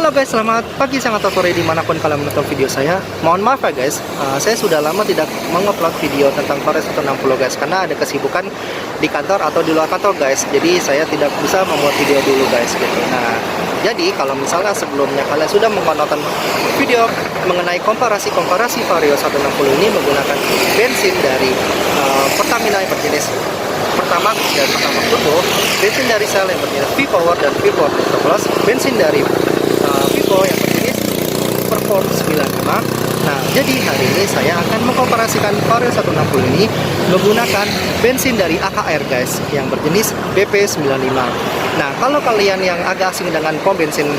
Halo guys, selamat pagi, siang, atau sore dimanapun kalian menonton video saya. Mohon maaf ya guys, saya sudah lama tidak mengupload video tentang Forest 160 guys, karena ada kesibukan di kantor atau di luar kantor guys. Jadi saya tidak bisa membuat video dulu guys gitu. Nah, jadi kalau misalnya sebelumnya kalian sudah menonton video mengenai komparasi Vario 160 ini menggunakan bensin dari Pertamina yang berjenis Pertamax dan Pertamax Turbo, bensin dari Shell yang berjenis V-Power dan V-Power Extra Plus, bensin dari Vivo yang berjenis Perform 95. Nah, jadi hari ini saya akan mengkomparasikan Vario 160 ini menggunakan bensin dari AKR guys, yang berjenis BP95. Nah, kalau kalian yang agak asing dengan pom bensin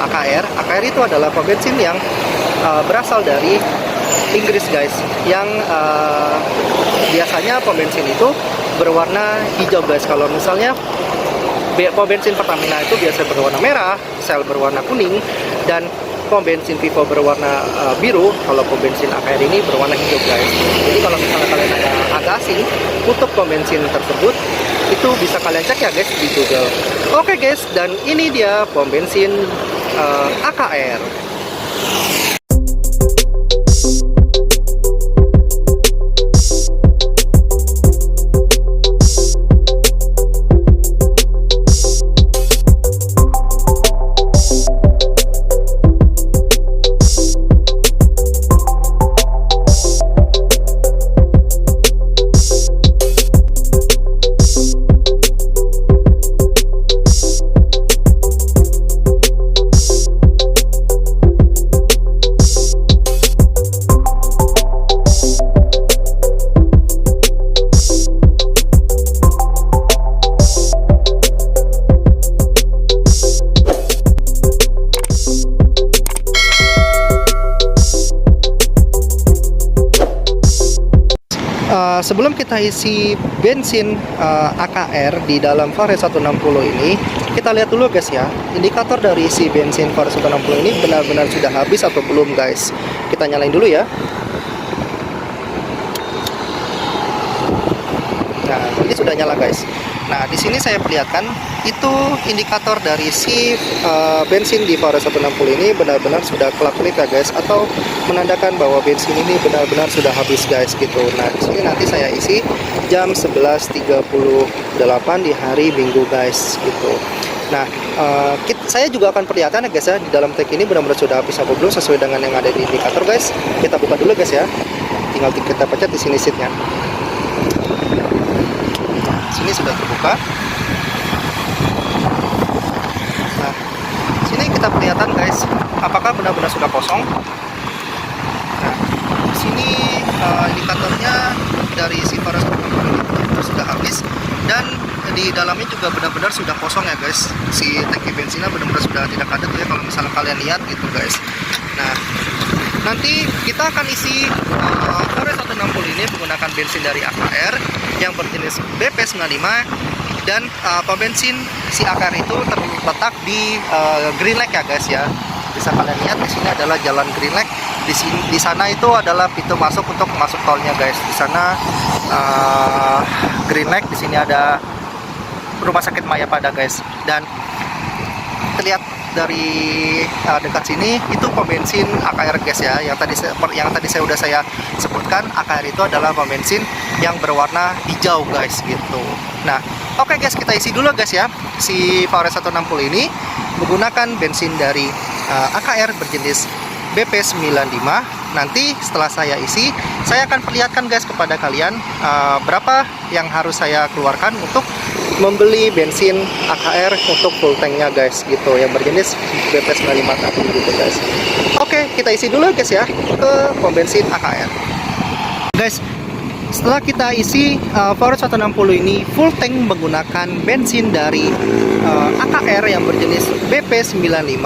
AKR itu adalah pom bensin yang berasal dari Inggris guys, yang biasanya pom bensin itu berwarna hijau guys. Kalau misalnya pom bensin Pertamina itu biasa berwarna merah, Shell berwarna kuning, dan pom bensin Vivo berwarna biru. Kalau pom bensin AKR ini berwarna hijau guys. Jadi kalau misalnya kalian agak asing untuk pom bensin tersebut, itu bisa kalian cek ya guys di Google. Oke guys, dan ini dia pom bensin AKR. Sebelum kita isi bensin AKR di dalam Vario 160 ini, kita lihat dulu guys ya, indikator dari isi bensin Vario 160 ini benar-benar sudah habis atau belum guys. Kita nyalain dulu ya. Nah, ini sudah nyala guys. Nah, di sini saya perlihatkan itu indikator dari si bensin di Vario 160 ini benar-benar sudah kelap-kelip ya guys, atau menandakan bahwa bensin ini benar-benar sudah habis guys gitu. Nah, di sini nanti saya isi jam 11.38 di hari Minggu guys gitu. Nah, saya juga akan perlihatkan ya guys ya, di dalam tank ini benar-benar sudah habis atau belum sesuai dengan yang ada di indikator guys. Kita buka dulu guys ya. Tinggal kita pencet di sini seatnya. Sini sudah terbuka. Nah, sini kita perlihatkan guys, apakah benar-benar sudah kosong. Nah, sini indikatornya dari si Vario sudah habis, dan di dalamnya juga benar-benar sudah kosong ya guys. Si tangki bensinnya benar-benar sudah tidak ada tuh ya, kalau misalnya kalian lihat gitu guys. Nah, nanti kita akan isi Vario 160 ini menggunakan bensin dari AKR yang berjenis BP95, dan pom bensin si AKR itu terletak di Green Lake ya guys ya. Bisa kalian lihat di sini adalah jalan Green Lake. Di sana itu adalah pintu masuk untuk masuk tolnya guys. Di sana Green Lake, di sini ada Rumah Sakit Mayapada guys. Dan terlihat dari dekat sini itu pom bensin AKR guys ya, yang tadi saya udah sebutkan. AKR itu adalah pom bensin yang berwarna hijau guys gitu. Nah, oke guys, kita isi dulu guys ya si Vario 160 ini menggunakan bensin dari AKR berjenis BP95. Nanti setelah saya isi, saya akan perlihatkan guys kepada kalian berapa yang harus saya keluarkan untuk membeli bensin AKR untuk full tanknya guys gitu, yang berjenis BP95 tadi gitu guys. Oke, kita isi dulu guys ya ke pom bensin AKR guys. Setelah kita isi Vario 160 ini full tank menggunakan bensin dari AKR yang berjenis BP95,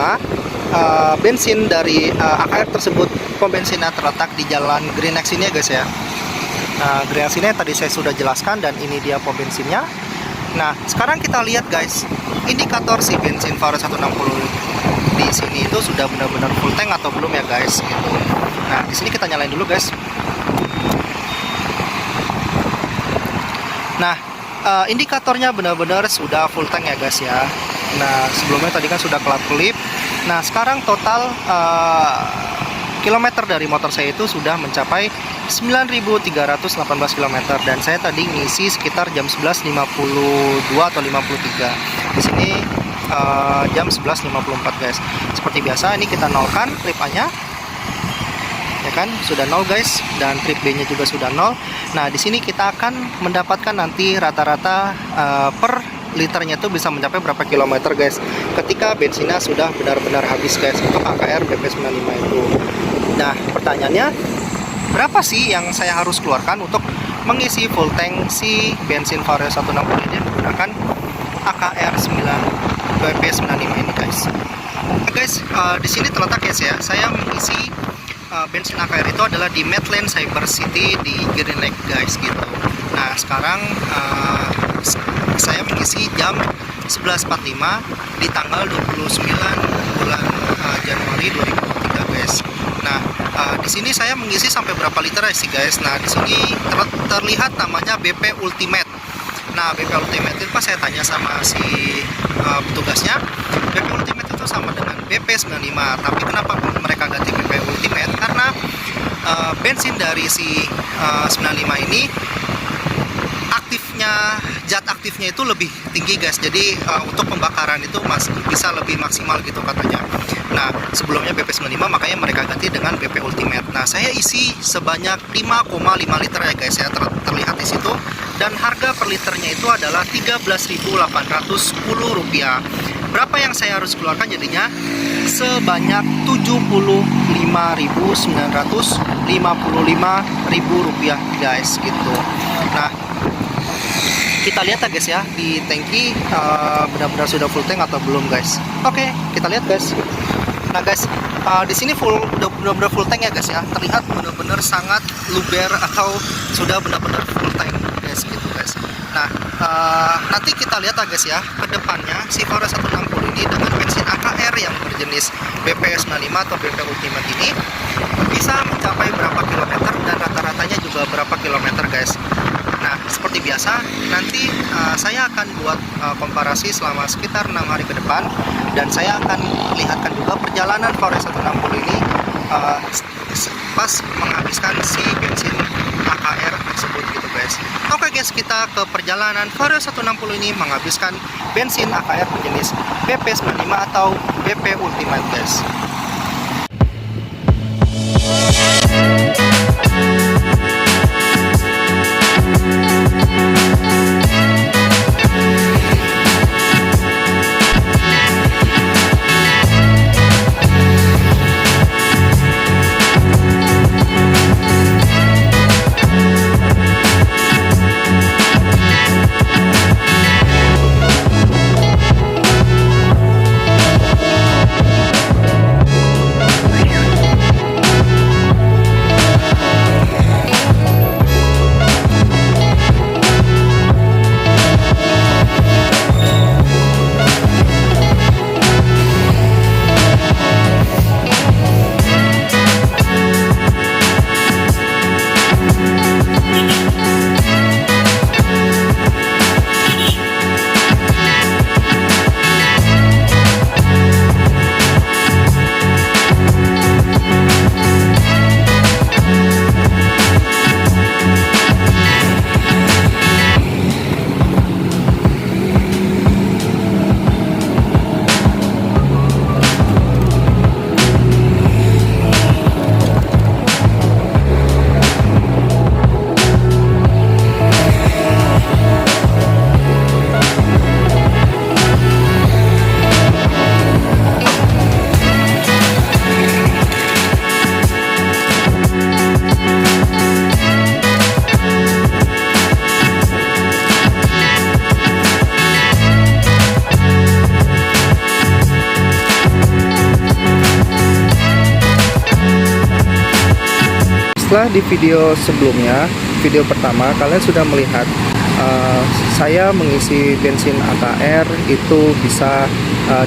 bensin dari AKR tersebut, pom bensinnya terletak di jalan Green Lake sini ya guys ya. Nah, Green Lake sini tadi saya sudah jelaskan, dan ini dia pom bensinnya. Nah, sekarang kita lihat guys, indikator si bensin Vario 160 di sini itu sudah benar-benar full tank atau belum ya guys gitu. Nah, di sini kita nyalain dulu guys. Nah, indikatornya benar-benar sudah full tank ya guys ya. Nah, sebelumnya tadi kan sudah kelap-kelip, Nah, sekarang total kilometer dari motor saya itu sudah mencapai 9.318 km, dan saya tadi ngisi sekitar jam 11.52 atau 53. Di sini jam 11.54 guys. Seperti biasa ini kita nolkan trip A-nya. Ya kan, sudah 0 guys, dan trip B-nya juga sudah 0. Nah, di sini kita akan mendapatkan nanti rata-rata per liternya itu bisa mencapai berapa kilometer guys, ketika bensinnya sudah benar-benar habis guys, untuk AKR BP95 itu. Nah, pertanyaannya, berapa sih yang saya harus keluarkan untuk mengisi full tank si bensin Vario 160 ini menggunakan AKR BP95 ini guys. Guys, di sini terletak ya, saya mengisi bensin AKR itu adalah di Medland Cyber City di Green Lake guys gitu. Nah, sekarang saya mengisi jam 11.45 di tanggal 29 bulan Januari 2023 guys. Nah, di sini saya mengisi sampai berapa liter sih guys? Nah, di sini terlihat namanya BP Ultimate. Nah, BP Ultimate itu pas saya tanya sama si petugasnya, BP Ultimate itu sama dengan BP95. Tapi kenapa mereka ganti BP Ultimate? Karena bensin dari si 95 ini zat aktifnya itu lebih tinggi guys, jadi untuk pembakaran itu bisa lebih maksimal gitu katanya. Nah, sebelumnya BP95, makanya mereka ganti dengan BP Ultimate. Nah, saya isi sebanyak 5,5 liter ya guys ya, terlihat di situ, dan harga per liternya itu adalah Rp13.810. Berapa yang saya harus keluarkan jadinya? Sebanyak Rp79.955 guys gitu. Nah, kita lihat ya guys ya, di tangki benar-benar sudah full tank atau belum guys. Oke, kita lihat guys. Nah guys, di sini udah benar-benar full tank ya guys ya. Terlihat benar-benar sangat luber atau sudah benar-benar full tank guys gitu guys. Nah, nanti kita lihat ya guys ya, ke depannya si Vario 160 ini dengan bensin AKR yang berjenis BP95 atau BP Ultimate ini bisa mencapai berapa kilometer, dan rata-ratanya juga berapa kilometer guys. Nah, seperti biasa, nanti saya akan buat komparasi selama sekitar 6 hari ke depan, dan saya akan lihatkan juga perjalanan Vario 160 ini pas menghabiskan si bensin AKR tersebut gitu guys. Oke guys, kita ke perjalanan Vario 160 ini menghabiskan bensin AKR berjenis BP95 atau BP Ultimate guys. Setelah di video sebelumnya, video pertama, kalian sudah melihat saya mengisi bensin AKR itu bisa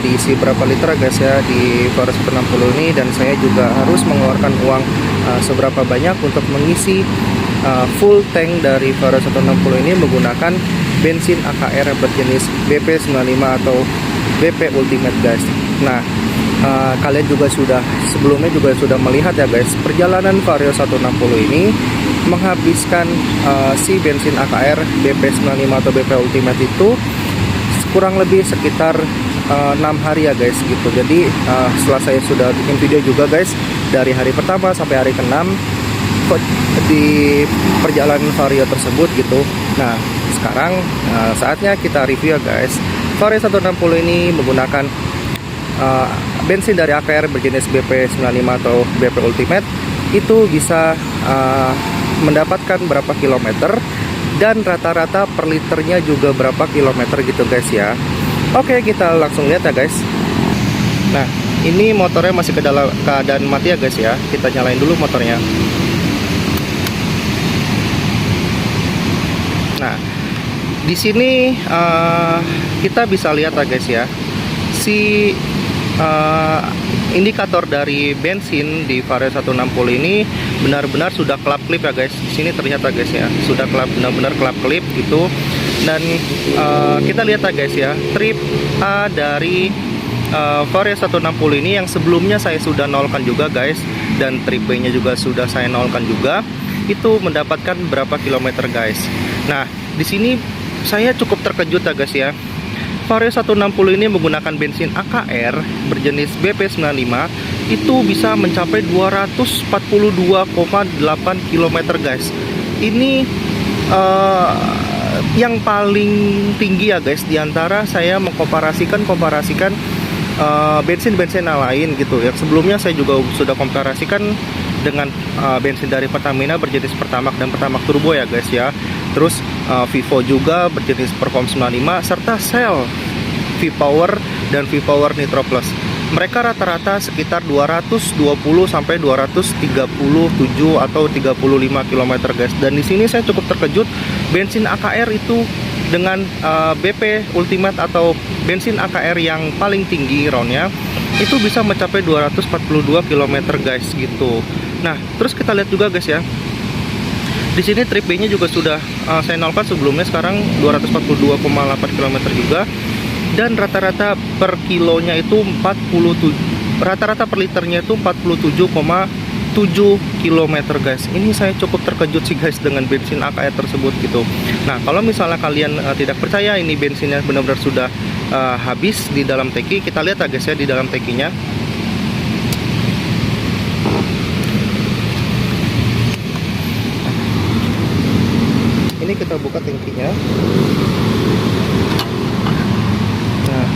diisi berapa liter guys ya di Vario 160 ini, dan saya juga harus mengeluarkan uang seberapa banyak untuk mengisi full tank dari Vario 160 ini menggunakan bensin AKR berjenis BP95 atau BP Ultimate guys. Nah, kalian juga sebelumnya sudah melihat ya guys, perjalanan Vario 160 ini menghabiskan si bensin AKR BP95 atau BP Ultimate itu kurang lebih sekitar 6 hari ya guys gitu. Jadi setelah saya sudah bikin video juga guys, dari hari pertama sampai hari ke-6 di perjalanan Vario tersebut gitu. Nah sekarang saatnya kita review ya guys. Vario 160 ini menggunakan bensin dari AKR berjenis BP95 atau BP Ultimate. Itu bisa mendapatkan berapa kilometer dan rata-rata per liternya juga berapa kilometer gitu guys ya. Oke, kita langsung lihat ya guys. Nah ini motornya masih ke dalam keadaan mati ya guys ya. Kita nyalain dulu motornya. Nah di sini kita bisa lihat ya guys ya, si indikator dari bensin di Vario 160 ini benar-benar sudah kelap-kelip ya guys. Di sini terlihat ya guys ya, sudah benar-benar kelap-kelip gitu. Dan kita lihat ya guys ya, trip A dari Vario 160 ini yang sebelumnya saya sudah nolkan juga guys, dan trip B nya juga sudah saya nolkan juga, itu mendapatkan berapa kilometer guys. Nah di sini saya cukup terkejut ya guys ya. Vario 160 ini menggunakan bensin AKR berjenis BP95 itu bisa mencapai 242,8 km guys. Ini yang paling tinggi ya guys, diantara saya mengkomparasikan bensin-bensin yang lain gitu. Yang sebelumnya saya juga sudah komparasikan dengan bensin dari Pertamina berjenis Pertamax dan Pertamax Turbo ya guys ya. Terus Vivo juga berjenis Perform 95 serta Shell V-Power dan V-Power Nitro Plus. Mereka rata-rata sekitar 220 sampai 237 atau 35 km guys. Dan di sini saya cukup terkejut, bensin AKR itu dengan BP Ultimate atau bensin AKR yang paling tinggi roundnya itu bisa mencapai 242 km guys gitu. Nah terus kita lihat juga guys ya, di sini trip B nya juga sudah saya nolkan sebelumnya, sekarang 242,8 km juga. Dan rata-rata per kilonya itu 47, rata-rata per liternya itu 47,7 km guys. Ini saya cukup terkejut sih guys dengan bensin AKR tersebut gitu. Nah kalau misalnya kalian tidak percaya ini bensinnya benar-benar sudah habis di dalam tangki, kita lihat ya guys ya di dalam tangkinya. Ini kita buka tangkinya. Nah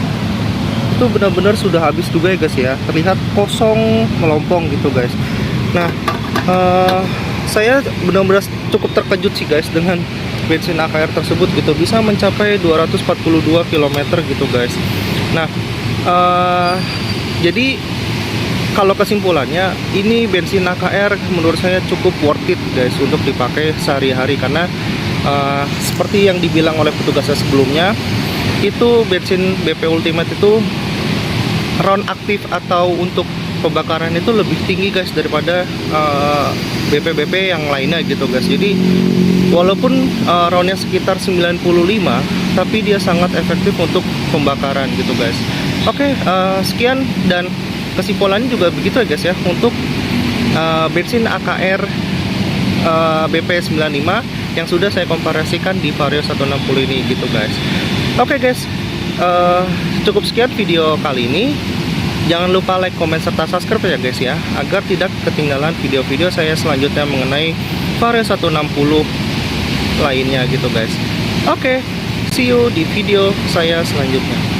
itu benar-benar sudah habis juga ya guys ya, terlihat kosong melompong gitu guys. Nah saya benar-benar cukup terkejut sih guys dengan bensin AKR tersebut gitu, bisa mencapai 242 km gitu guys. Nah jadi kalau kesimpulannya, ini bensin AKR menurut saya cukup worth it guys untuk dipakai sehari-hari, karena seperti yang dibilang oleh petugasnya sebelumnya, itu bensin BP Ultimate itu round aktif atau untuk pembakaran itu lebih tinggi guys daripada BP-BP yang lainnya gitu guys. Jadi walaupun roundnya sekitar 95, tapi dia sangat efektif untuk pembakaran gitu guys. Oke, sekian dan kesimpulannya juga begitu ya guys ya untuk bensin AKR BP95 yang sudah saya komparasikan di Vario 160 ini gitu guys. Oke guys, cukup sekian video kali ini. Jangan lupa like, comment, serta subscribe ya guys ya, agar tidak ketinggalan video-video saya selanjutnya mengenai Vario 160 lainnya gitu guys. Oke, see you di video saya selanjutnya.